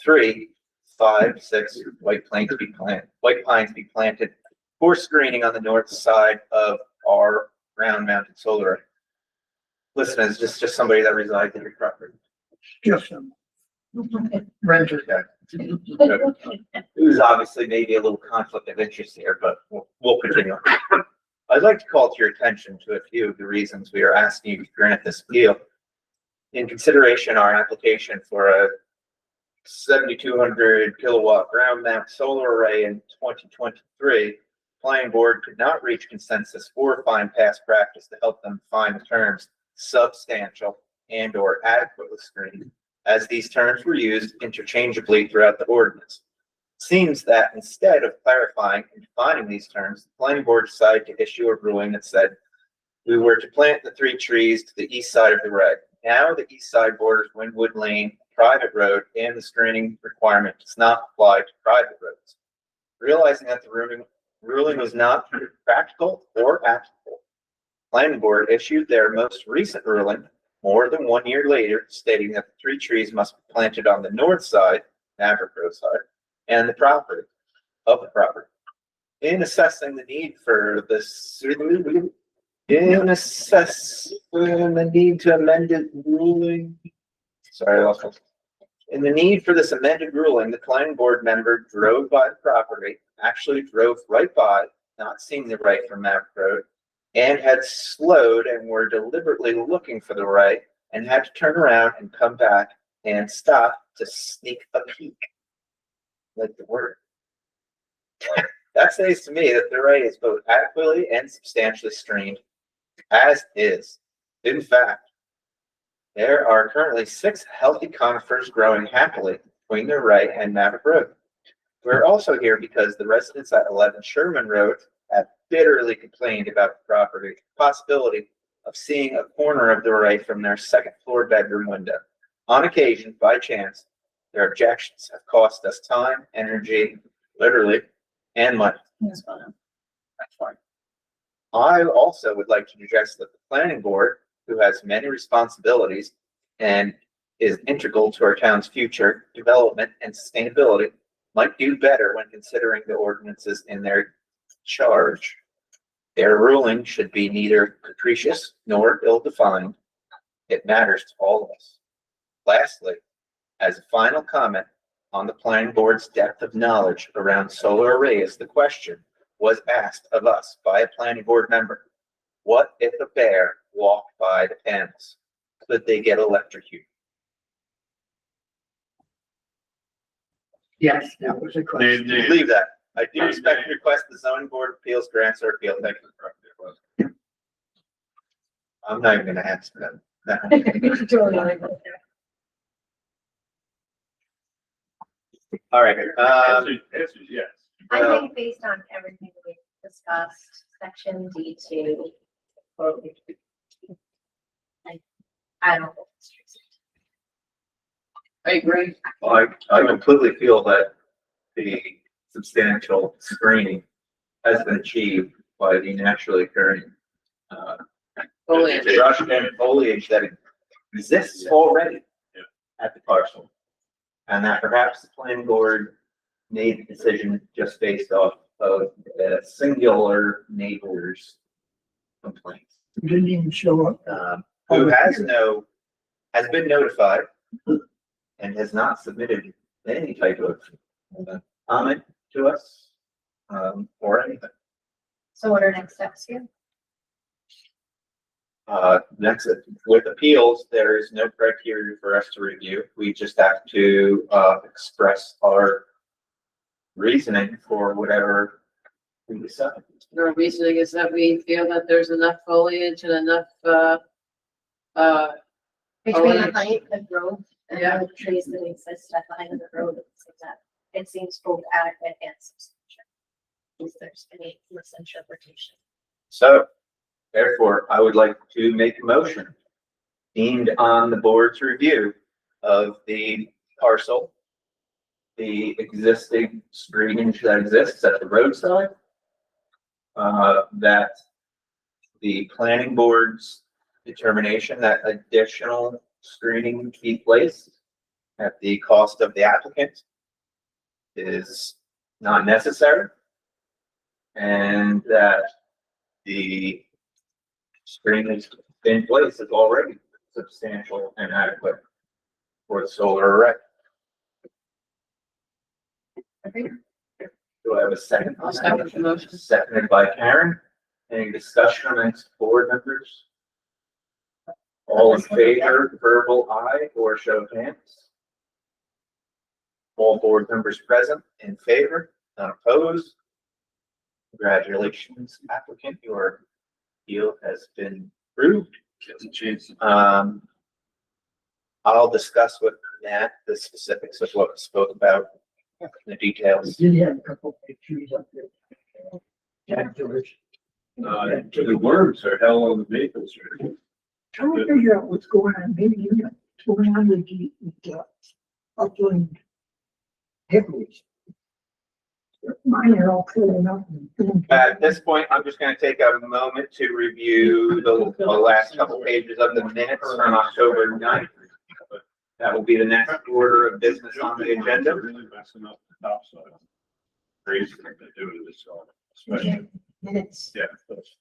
D: 3, 5, 6 white pines be planted for screening on the north side of our ground mounted solar array. Listen, is this just somebody that resides in your property?
B: Just some renters.
D: It was obviously maybe a little conflict of interest here, but we'll continue. I'd like to call to your attention to a few of the reasons we are asking you to grant this appeal. In consideration, our application for a 7,200 kilowatt ground mount solar array in 2023, planning board could not reach consensus or find past practice to help them find the terms substantial and or adequately screened, as these terms were used interchangeably throughout the ordinance. It seems that instead of clarifying and defining these terms, the planning board decided to issue a ruling that said we were to plant the 3 trees to the east side of the array. Now the east side borders Wynwood Lane, a private road, and the screening requirement does not apply to private roads. Realizing that the ruling was not practical or applicable, planning board issued their most recent ruling more than 1 year later, stating that the 3 trees must be planted on the north side, Maverick Road side, and the property. In assessing the need for this, in assessing the need to amend it ruling, sorry, I lost my. In the need for this amended ruling, the planning board member drove by the property, actually drove right by, not seeing the right from Maverick Road, and had slowed and were deliberately looking for the right and had to turn around and come back and stop to sneak a peek. Like the word. That says to me that the array is both adequately and substantially screened, as is. In fact, there are currently 6 healthy conifers growing happily between the array and Maverick Road. We're also here because the residents at 11 Sherman Road have bitterly complained about the property possibility of seeing a corner of the array from their 2nd floor bedroom window. On occasion, by chance, their objections have cost us time, energy, literally, and money.
E: That's fine.
D: I also would like to suggest that the planning board, who has many responsibilities and is integral to our town's future development and sustainability, might do better when considering the ordinances in their charge. Their ruling should be neither capricious nor ill-defined. It matters to all of us. Lastly, as a final comment on the planning board's depth of knowledge around solar arrays, the question was asked of us by a planning board member. What if a bear walked by the panels? Could they get electrocuted?
B: Yes, that was a question.
D: Leave that. I do respect the request the zoning board of appeals grants our appeal. Thank you. I'm not even gonna answer that. All right,
F: Answer is yes.
H: I think based on everything we've discussed, section D2. I don't know.
C: I agree.
D: I completely feel that the substantial screening has been achieved by the naturally occurring
C: Foliage.
D: brush and foliage that exists already at the parcel. And that perhaps the planning board made the decision just based off of a singular neighbor's complaints.
B: Didn't even show up.
D: Who has been notified and has not submitted any type of comment to us, or anything.
H: So what are next steps here?
D: Next, with appeals, there is no criteria for us to review. We just have to, express our reasoning for whatever we decide.
C: Our reasoning is that we feel that there's enough foliage and enough,
H: Between the
C: Foliage.
H: height of growth and
C: Yeah.
H: the trees that exist at the height of the road, it seems both adequate and substantial. If there's any misinterpretation.
D: So, therefore, I would like to make a motion deemed on the board's review of the parcel, the existing screenage that exists at the roadside, that the planning board's determination that additional screening be placed at the cost of the applicant is not necessary, and that the screen is in place is already substantial and adequate for the solar array. Do I have a second?
C: I'll second the motion.
D: Seconded by Karen. Any discussion amongst board members? All in favor, verbal aye or show of hands? All board members present in favor, none opposed. Congratulations, applicant, your deal has been approved. I'll discuss with Matt the specifics of what we spoke about, the details.
B: Did have a couple pictures up there. Yeah, George.
F: The worms are hell on the maples.
B: Trying to figure out what's going on, maybe you know, what's going on with the upland hickories. Mine are all clearing up.
D: At this point, I'm just gonna take a moment to review the last couple pages of the minutes from October 9th. That will be the next order of business on the agenda.
F: Really messing up the topsoil. Crazy thing to do to this soil, especially,
B: Minutes.
F: yeah, that's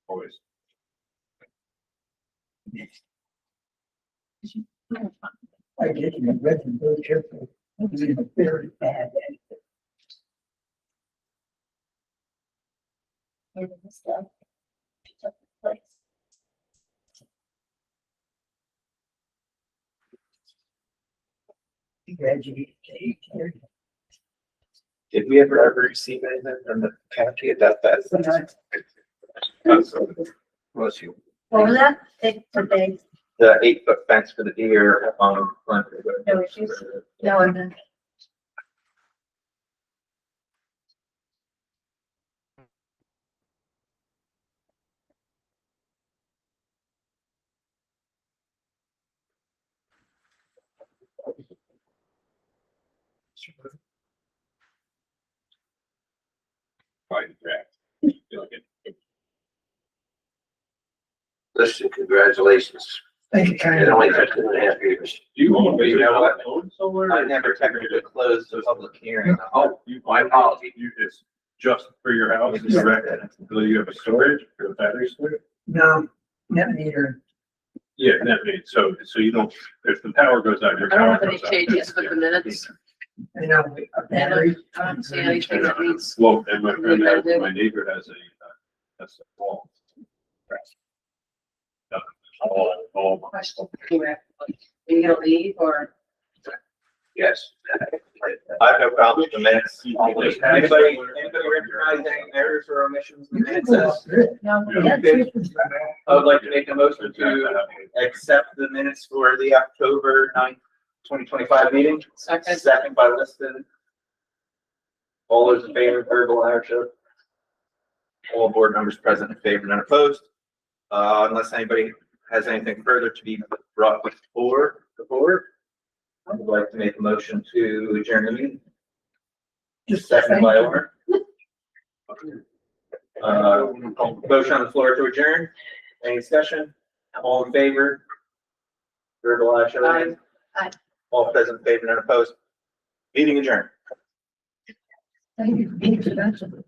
F: always.
B: I did, and I read them very carefully. It was in a very bad.
H: And this stuff took place.
B: Graduated.
D: Did we ever receive anything from the county about that? Bless you.
H: What was that? Big.
D: The 8-foot fence for the deer on Glenford.
H: No issues? No, I'm not.
F: Fine, draft.
A: Listen, congratulations.
B: Thank you,
A: It
B: Karen.
A: only took 2.5 years.
F: Do you own,
D: But you know what?
F: own solar?
D: I never technically closed the public hearing.
F: Oh, my apology. It's just for your house, is correct? Do you have a storage for the battery storage?
B: No, net meter.
F: Yeah, that means, so you don't, if the power goes out, your
C: I don't
F: power
C: have any
F: goes out.
C: changes with the minutes.
B: You know, a battery.
C: I don't see anything that needs.
F: Well, and my neighbor has a, that's a wall. All.
C: Question. Are you gonna leave or?
A: Yes.
D: I have no problem with the minutes. Anybody recognize any errors or omissions in the minutes?
H: No,
F: Yeah.
D: I would like to make a motion to accept the minutes for the October 9th, 2025 meeting.
C: Second.
D: Second by Liston. All those in favor, verbal action. All board members present in favor, none opposed. Unless anybody has anything further to be brought before the board, I would like to make a motion to adjourn the meeting.
B: Just
D: Second by Omer. Motion on the floor to adjourn. Any discussion? All in favor? Verbal action.
C: Aye.
H: Aye.
D: All present in favor, none opposed. Meeting adjourned.
B: Thank you for being expensive.